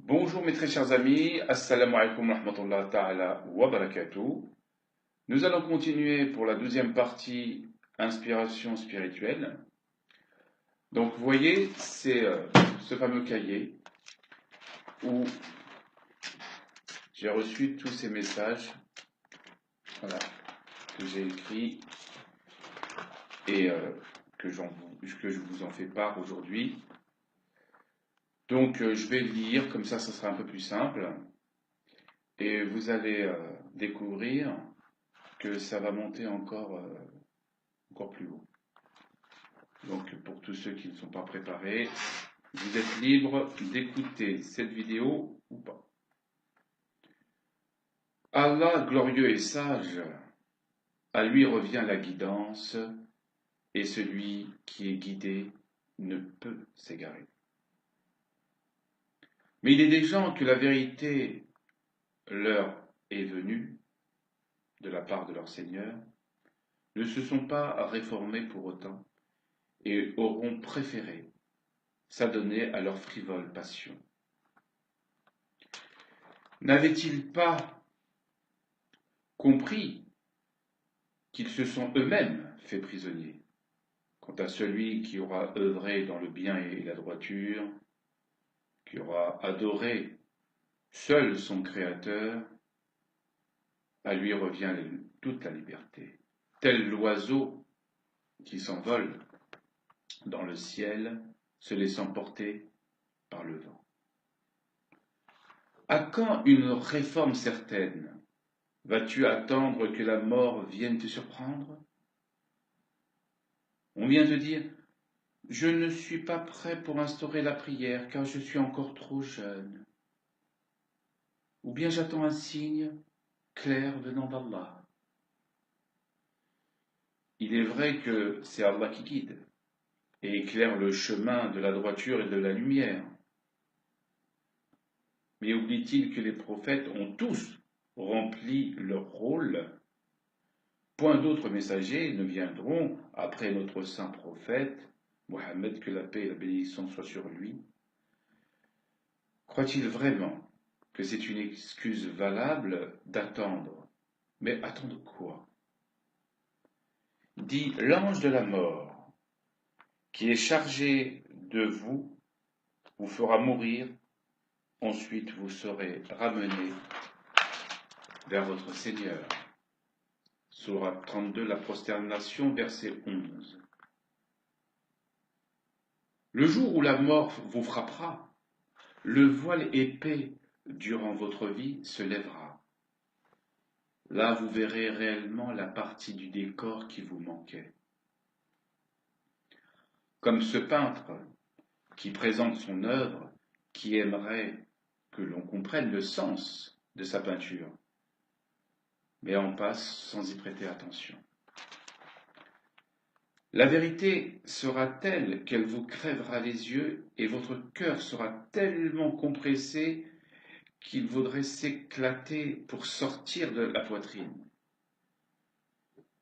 Bonjour mes très chers amis, assalamu alaikum wa rahmatullahi ta'ala wa barakatuh. Nous allons continuer pour la deuxième partie inspiration spirituelle. Donc vous voyez, c'est ce fameux cahier où j'ai reçu tous ces messages voilà, que j'ai écrits et que je vous en fais part aujourd'hui. Donc je vais lire, comme ça sera un peu plus simple. Et vous allez découvrir que ça va monter encore plus haut. Donc pour tous ceux qui ne sont pas préparés, vous êtes libres d'écouter cette vidéo ou pas. Allah glorieux et sage, à lui revient la guidance, et celui qui est guidé ne peut s'égarer. Mais il est des gens que la vérité leur est venue de la part de leur Seigneur, ne se sont pas réformés pour autant, et auront préféré s'adonner à leur frivole passion. N'avaient-ils pas compris qu'ils se sont eux-mêmes fait prisonniers? Quant à celui qui aura œuvré dans le bien et la droiture, qui aura adoré seul son Créateur, à lui revient toute la liberté. Tel l'oiseau qui s'envole dans le ciel, se laissant porter par le vent. À quand une réforme certaine? Vas-tu attendre que la mort vienne te surprendre? On vient te dire, je ne suis pas prêt pour instaurer la prière car je suis encore trop jeune. Ou bien j'attends un signe clair venant d'Allah. Il est vrai que c'est Allah qui guide et éclaire le chemin de la droiture et de la lumière. Mais oublie-t-il que les prophètes ont tous rempli leur rôle? Point d'autres messagers ne viendront après notre saint prophète, Mohammed, que la paix et la bénédiction soient sur lui. Croit-il vraiment que c'est une excuse valable d'attendre? Mais attendre quoi? Dit l'ange de la mort, qui est chargé de vous, vous fera mourir, ensuite vous serez ramenés vers votre Seigneur. Sourate 32, la prosternation, verset 11. Le jour où la mort vous frappera, le voile épais durant votre vie se lèvera. Là, vous verrez réellement la partie du décor qui vous manquait. Comme ce peintre qui présente son œuvre, qui aimerait que l'on comprenne le sens de sa peinture, mais en passe sans y prêter attention. La vérité sera telle qu'elle vous crèvera les yeux et votre cœur sera tellement compressé qu'il vaudrait s'éclater pour sortir de la poitrine.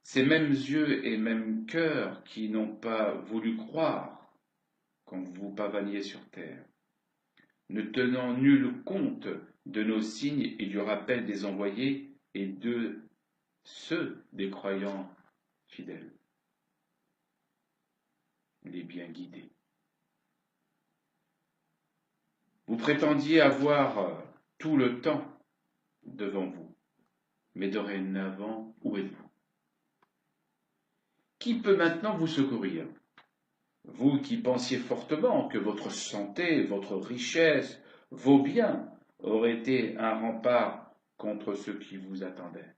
Ces mêmes yeux et mêmes cœurs qui n'ont pas voulu croire quand vous pavaniez sur terre, ne tenant nul compte de nos signes et du rappel des envoyés et de ceux des croyants fidèles, les bien guidés. Vous prétendiez avoir tout le temps devant vous, mais dorénavant, où êtes-vous? Qui peut maintenant vous secourir? Vous qui pensiez fortement que votre santé, votre richesse, vos biens auraient été un rempart contre ceux qui vous attendaient.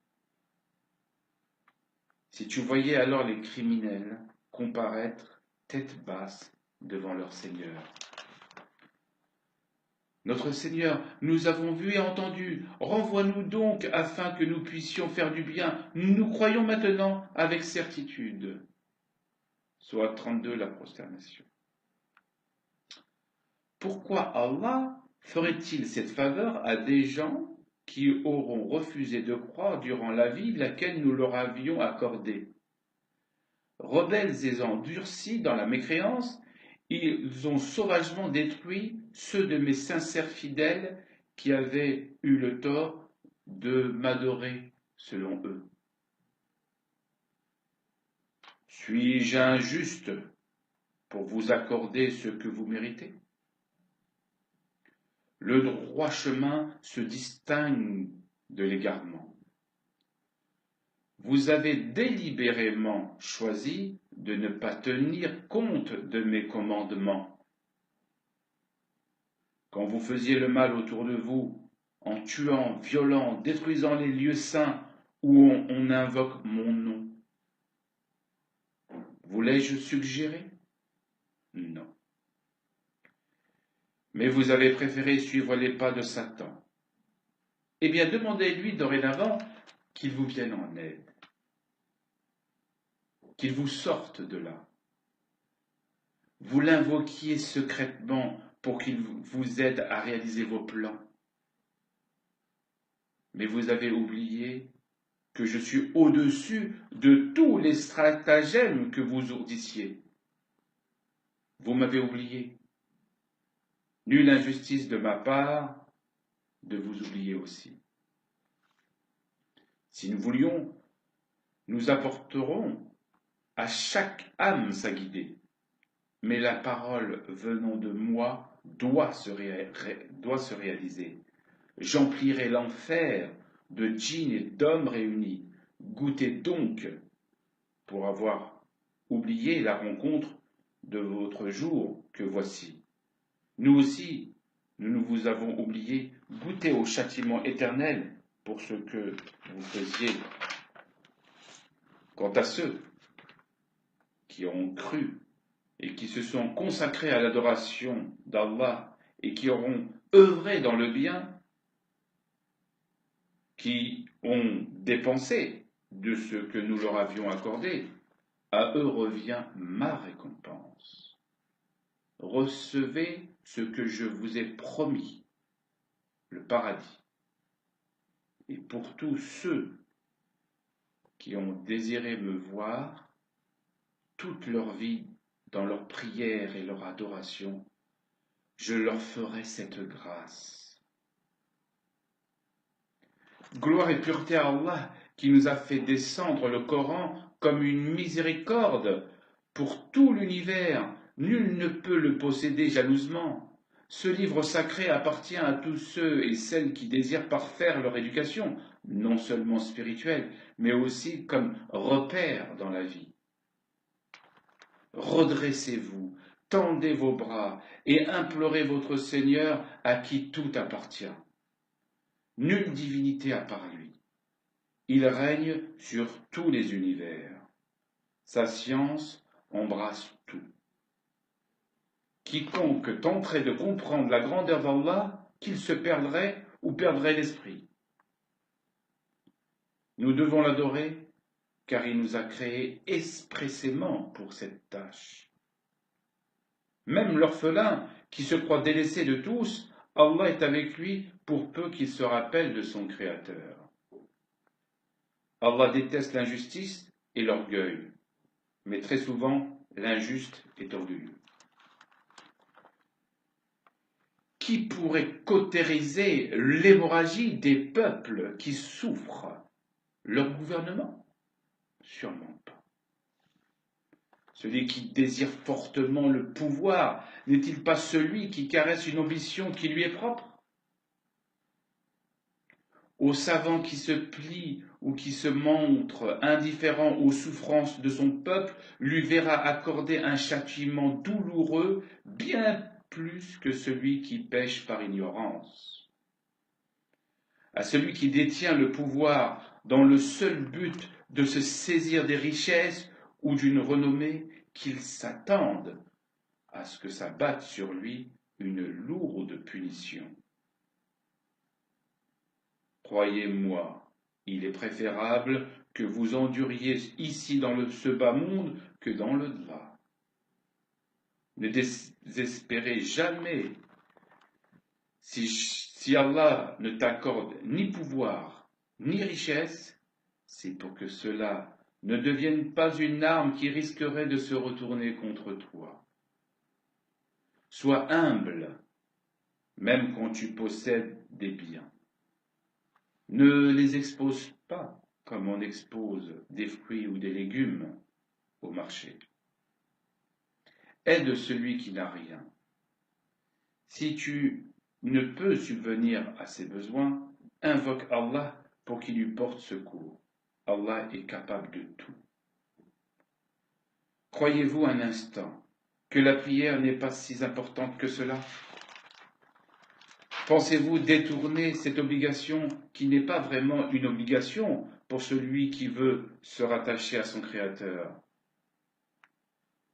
Si tu voyais alors les criminels comparaître tête basse devant leur Seigneur. Notre Seigneur, nous avons vu et entendu, renvoie-nous donc afin que nous puissions faire du bien. Nous croyons maintenant avec certitude. Soit 32, la prosternation. Pourquoi Allah ferait-il cette faveur à des gens qui auront refusé de croire durant la vie laquelle nous leur avions accordée? Rebelles et endurcis dans la mécréance, ils ont sauvagement détruit ceux de mes sincères fidèles qui avaient eu le tort de m'adorer selon eux. Suis-je injuste pour vous accorder ce que vous méritez? Le droit chemin se distingue de l'égarement. Vous avez délibérément choisi de ne pas tenir compte de mes commandements. Quand vous faisiez le mal autour de vous, en tuant, violant, détruisant les lieux saints où on invoque mon nom, voulais-je suggérer? Non. Mais vous avez préféré suivre les pas de Satan. Eh bien, demandez-lui dorénavant qu'il vous vienne en aide, qu'il vous sorte de là. Vous l'invoquiez secrètement pour qu'il vous aide à réaliser vos plans. Mais vous avez oublié que je suis au-dessus de tous les stratagèmes que vous ourdissiez. Vous m'avez oublié. Nulle injustice de ma part de vous oublier aussi. Si nous voulions, nous apporterons à chaque âme sa guidée. Mais la parole venant de moi doit se réaliser. J'emplirai l'enfer de djinns et d'hommes réunis. Goûtez donc, pour avoir oublié la rencontre de votre jour que voici. Nous aussi, nous vous avons oublié, goûtez au châtiment éternel pour ce que vous faisiez. Quant à ceux qui ont cru et qui se sont consacrés à l'adoration d'Allah et qui auront œuvré dans le bien, qui ont dépensé de ce que nous leur avions accordé, à eux revient ma récompense. Recevez ce que je vous ai promis, le paradis. Et pour tous ceux qui ont désiré me voir, toute leur vie, dans leur prière et leur adoration, je leur ferai cette grâce. Gloire et pureté à Allah qui nous a fait descendre le Coran comme une miséricorde pour tout l'univers. Nul ne peut le posséder jalousement. Ce livre sacré appartient à tous ceux et celles qui désirent parfaire leur éducation, non seulement spirituelle, mais aussi comme repère dans la vie. Redressez-vous, tendez vos bras et implorez votre Seigneur à qui tout appartient. Nulle divinité à part lui. Il règne sur tous les univers. Sa science embrasse tout. Quiconque tenterait de comprendre la grandeur d'Allah, qu'il se perdrait ou perdrait l'esprit. Nous devons l'adorer car il nous a créés expressément pour cette tâche. Même l'orphelin qui se croit délaissé de tous, Allah est avec lui pour peu qu'il se rappelle de son Créateur. Allah déteste l'injustice et l'orgueil, mais très souvent l'injuste est orgueilleux. Qui pourrait cautériser l'hémorragie des peuples qui souffrent? Leur gouvernement? Sûrement pas. Celui qui désire fortement le pouvoir, n'est-il pas celui qui caresse une ambition qui lui est propre? Au savant qui se plie ou qui se montre indifférent aux souffrances de son peuple, lui verra accorder un châtiment douloureux bien plus que celui qui pêche par ignorance. À celui qui détient le pouvoir dans le seul but de se saisir des richesses ou d'une renommée, qu'il s'attende à ce que s'abatte sur lui une lourde punition. Croyez-moi, il est préférable que vous enduriez ici dans ce bas monde que dans le delà. Ne désespérez jamais. Si Allah ne t'accorde ni pouvoir, ni richesse, c'est pour que cela ne devienne pas une arme qui risquerait de se retourner contre toi. Sois humble, même quand tu possèdes des biens. Ne les expose pas comme on expose des fruits ou des légumes au marché. Aide celui qui n'a rien. Si tu ne peux subvenir à ses besoins, invoque Allah pour qu'il lui porte secours. Allah est capable de tout. Croyez-vous un instant que la prière n'est pas si importante que cela? Pensez-vous détourner cette obligation qui n'est pas vraiment une obligation pour celui qui veut se rattacher à son Créateur?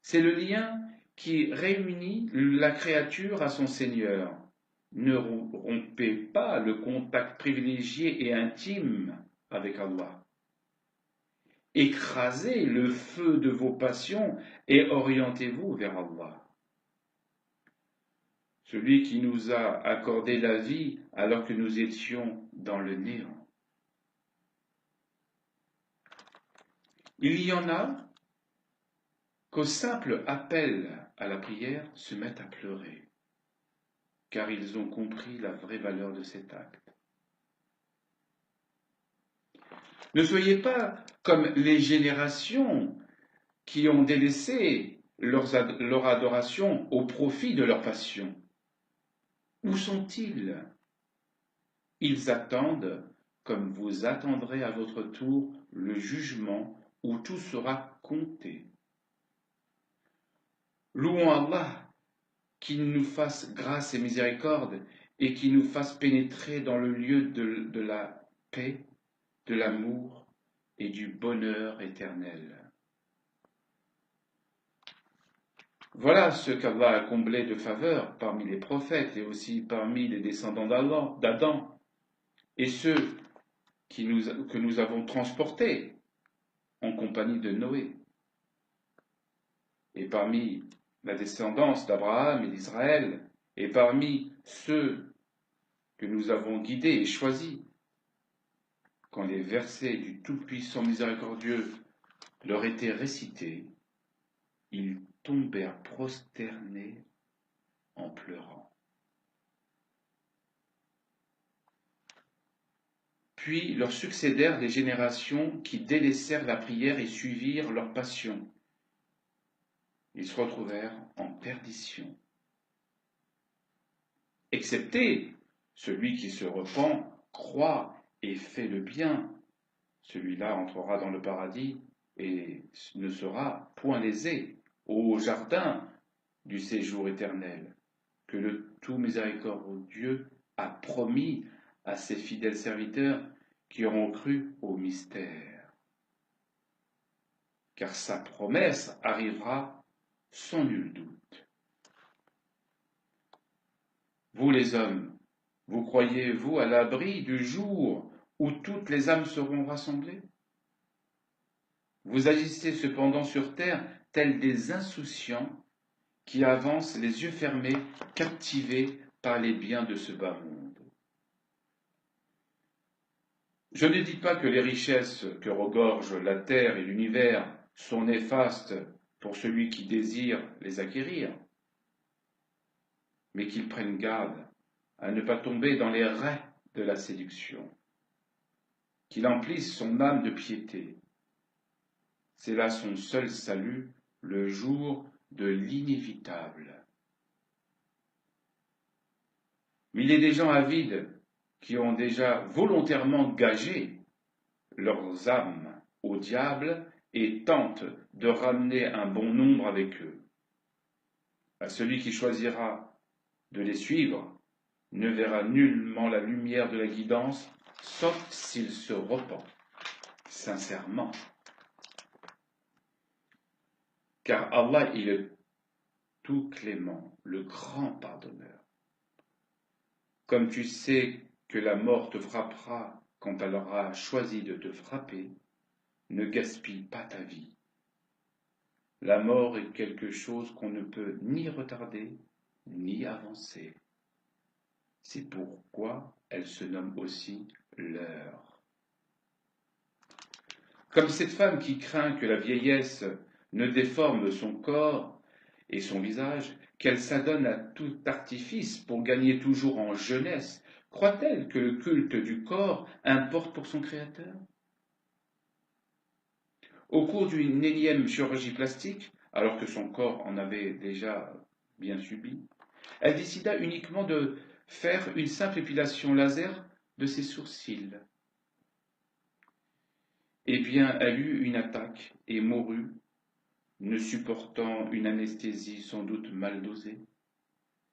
C'est le lien qui réunit la créature à son Seigneur. Ne rompez pas le contact privilégié et intime avec Allah. Écrasez le feu de vos passions et orientez-vous vers Allah. Celui qui nous a accordé la vie alors que nous étions dans le néant. Il y en a qu'au simple appel à la prière se mettent à pleurer, car ils ont compris la vraie valeur de cet acte. Ne soyez pas comme les générations qui ont délaissé leur adoration au profit de leur passion. Où sont-ils? Ils attendent, comme vous attendrez à votre tour, le jugement où tout sera compté. Louons Allah, qu'il nous fasse grâce et miséricorde et qu'il nous fasse pénétrer dans le lieu de la paix, de l'amour et du bonheur éternel. Voilà ce qu'Allah a comblé de faveurs parmi les prophètes et aussi parmi les descendants d'Adam et ceux que nous avons transportés en compagnie de Noé. Et parmi la descendance d'Abraham et d'Israël, et parmi ceux que nous avons guidés et choisis, quand les versets du Tout-Puissant Miséricordieux leur étaient récités, ils tombèrent prosternés en pleurant. Puis leur succédèrent des générations qui délaissèrent la prière et suivirent leur passion. Ils se retrouvèrent en perdition. Excepté celui qui se repent, croit et fait le bien, celui-là entrera dans le paradis et ne sera point lésé au jardin du séjour éternel que le tout miséricordieux a promis à ses fidèles serviteurs qui auront cru au mystère. Car sa promesse arrivera sans nul doute. Vous les hommes, vous croyez-vous à l'abri du jour où toutes les âmes seront rassemblées? Vous agissez cependant sur terre tels des insouciants qui avancent les yeux fermés, captivés par les biens de ce bas monde. Je ne dis pas que les richesses que regorge la terre et l'univers sont néfastes pour celui qui désire les acquérir, mais qu'il prenne garde à ne pas tomber dans les rets de la séduction, qu'il emplisse son âme de piété. C'est là son seul salut, le jour de l'inévitable. Mais il y a des gens avides qui ont déjà volontairement gagé leurs âmes au diable et tentent de ramener un bon nombre avec eux. À celui qui choisira de les suivre ne verra nullement la lumière de la guidance, sauf s'il se repent sincèrement. Car Allah est le tout clément, le grand pardonneur. Comme tu sais que la mort te frappera quand elle aura choisi de te frapper, ne gaspille pas ta vie. La mort est quelque chose qu'on ne peut ni retarder, ni avancer. C'est pourquoi elle se nomme aussi l'heure. Comme cette femme qui craint que la vieillesse ne déforme son corps et son visage, qu'elle s'adonne à tout artifice pour gagner toujours en jeunesse, croit-elle que le culte du corps importe pour son créateur? Au cours d'une énième chirurgie plastique, alors que son corps en avait déjà bien subi, elle décida uniquement de faire une simple épilation laser de ses sourcils. Eh bien, elle eut une attaque et mourut, ne supportant une anesthésie sans doute mal dosée.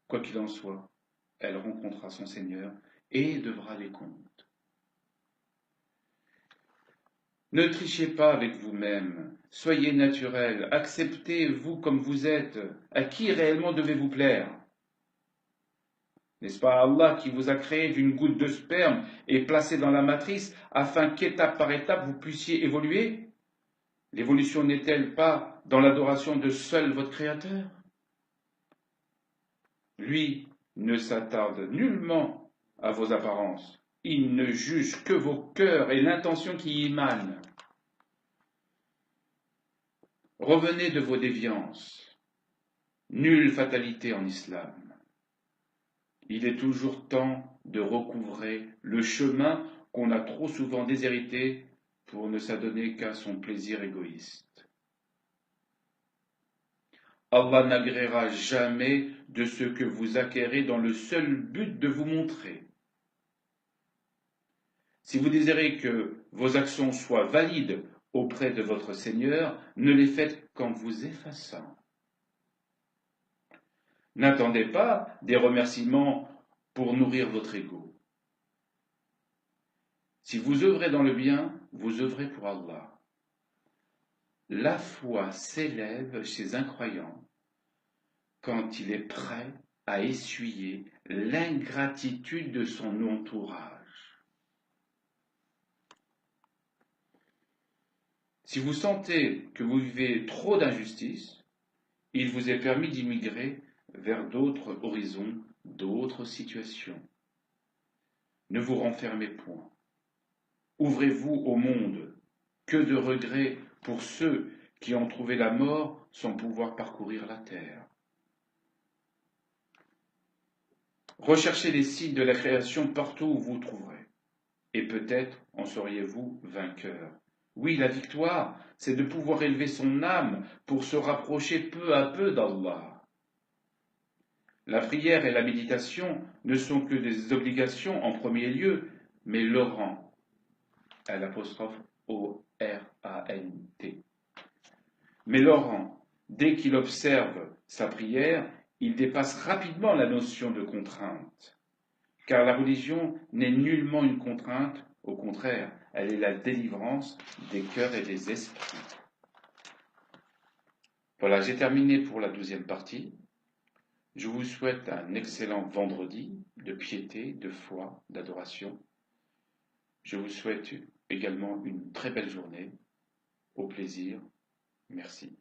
Quoi qu'il en soit, elle rencontra son Seigneur et devra les comptes. Ne trichez pas avec vous-même, soyez naturel, acceptez-vous comme vous êtes, à qui réellement devez-vous plaire? N'est-ce pas Allah qui vous a créé d'une goutte de sperme et placé dans la matrice afin qu'étape par étape vous puissiez évoluer? L'évolution n'est-elle pas dans l'adoration de seul votre Créateur? Lui ne s'attarde nullement à vos apparences. Il ne juge que vos cœurs et l'intention qui y émane. Revenez de vos déviances. Nulle fatalité en islam. Il est toujours temps de recouvrer le chemin qu'on a trop souvent déshérité pour ne s'adonner qu'à son plaisir égoïste. Allah n'agréera jamais de ce que vous acquérez dans le seul but de vous montrer. Si vous désirez que vos actions soient valides auprès de votre Seigneur, ne les faites qu'en vous effaçant. N'attendez pas des remerciements pour nourrir votre ego. Si vous œuvrez dans le bien, vous œuvrez pour Allah. La foi s'élève chez un croyant quand il est prêt à essuyer l'ingratitude de son entourage. Si vous sentez que vous vivez trop d'injustice, il vous est permis d'immigrer vers d'autres horizons, d'autres situations. Ne vous renfermez point. Ouvrez-vous au monde. Que de regrets pour ceux qui ont trouvé la mort sans pouvoir parcourir la terre. Recherchez les signes de la création partout où vous trouverez. Et peut-être en seriez-vous vainqueur. Oui, la victoire, c'est de pouvoir élever son âme pour se rapprocher peu à peu d'Allah. La prière et la méditation ne sont que des obligations en premier lieu, mais le rang, l'apostrophe O-R-A-N-T. Mais Laurent, dès qu'il observe sa prière, il dépasse rapidement la notion de contrainte. Car la religion n'est nullement une contrainte, au contraire, elle est la délivrance des cœurs et des esprits. Voilà, j'ai terminé pour la 12e partie. Je vous souhaite un excellent vendredi de piété, de foi, d'adoration. Je vous souhaite également une très belle journée. Au plaisir. Merci.